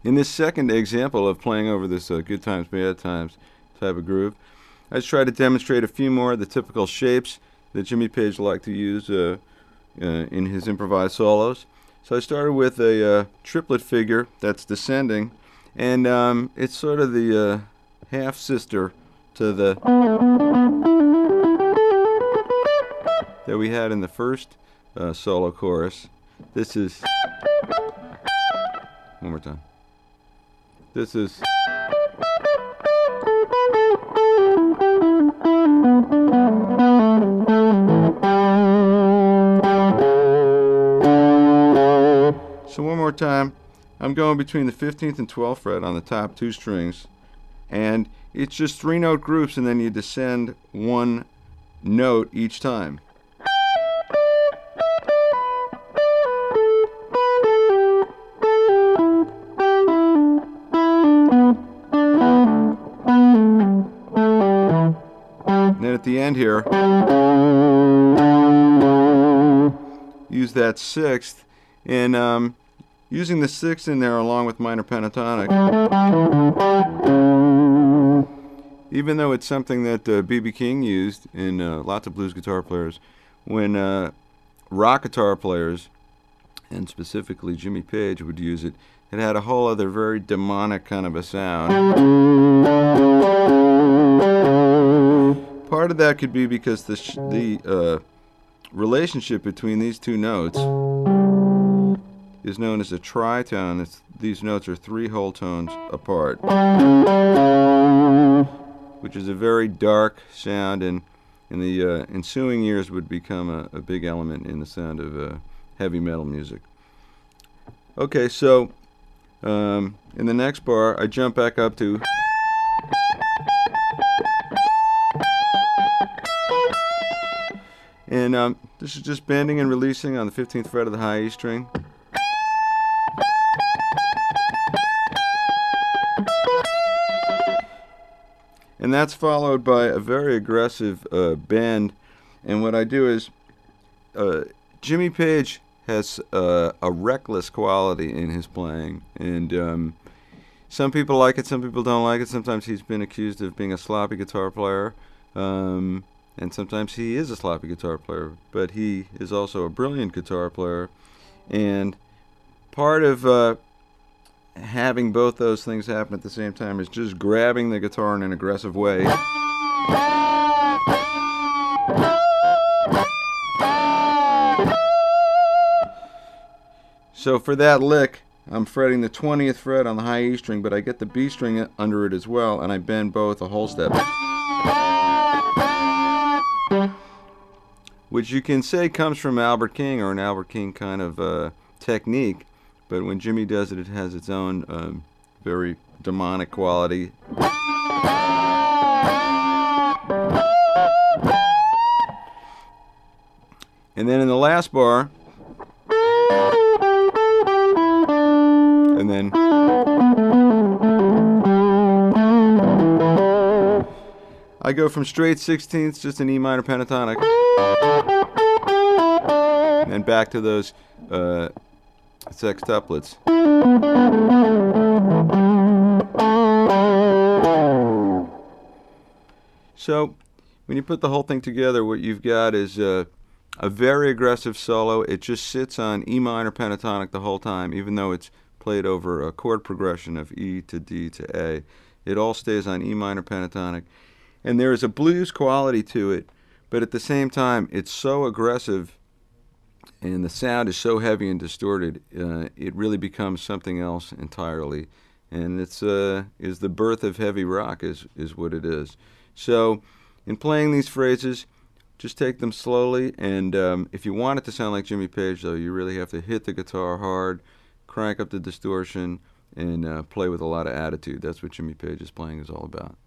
In this second example of playing over this good times, bad times type of groove, I just try to demonstrate a few more of the typical shapes that Jimmy Page liked to use in his improvised solos. So I started with a triplet figure that's descending, and it's sort of the half-sister to the that we had in the first solo chorus. This is, one more time, this is, so one more time, I'm going between the 15th and 12th fret on the top two strings, and it's just 3-note groups, and then you descend one note each time. And then at the end here, use that sixth, and using the sixth in there along with minor pentatonic, even though it's something that B.B. King used in lots of blues guitar players, when rock guitar players, and specifically Jimmy Page, would use it, it had a whole other very demonic kind of a sound. Part of that could be because the relationship between these two notes is known as a tritone. These notes are 3 whole tones apart, which is a very dark sound, and in the ensuing years would become a big element in the sound of heavy metal music. Okay, so in the next bar, I jump back up to and this is just bending and releasing on the 15th fret of the high E string. And that's followed by a very aggressive bend. And what I do is, Jimmy Page has a reckless quality in his playing, and some people like it, some people don't like it. Sometimes he's been accused of being a sloppy guitar player, and sometimes he is a sloppy guitar player, but he is also a brilliant guitar player. And part of having both those things happen at the same time is just grabbing the guitar in an aggressive way. So for that lick, I'm fretting the 20th fret on the high E string, but I get the B string under it as well, and I bend both a whole step, which you can say comes from Albert King, or an Albert King kind of technique, but when Jimmy does it, it has its own very demonic quality. And then in the last bar, and then I go from straight 16ths, just an E minor pentatonic, and then back to those sextuplets. So when you put the whole thing together, what you've got is a very aggressive solo. It just sits on E minor pentatonic the whole time, even though it's played over a chord progression of E to D to A. It all stays on E minor pentatonic, and there is a blues quality to it, but at the same time it's so aggressive and the sound is so heavy and distorted, it really becomes something else entirely. And it's is the birth of heavy rock is what it is. So in playing these phrases, just take them slowly, and if you want it to sound like Jimmy Page, though, you really have to hit the guitar hard, crank up the distortion, and play with a lot of attitude. That's what Jimmy Page's playing is all about.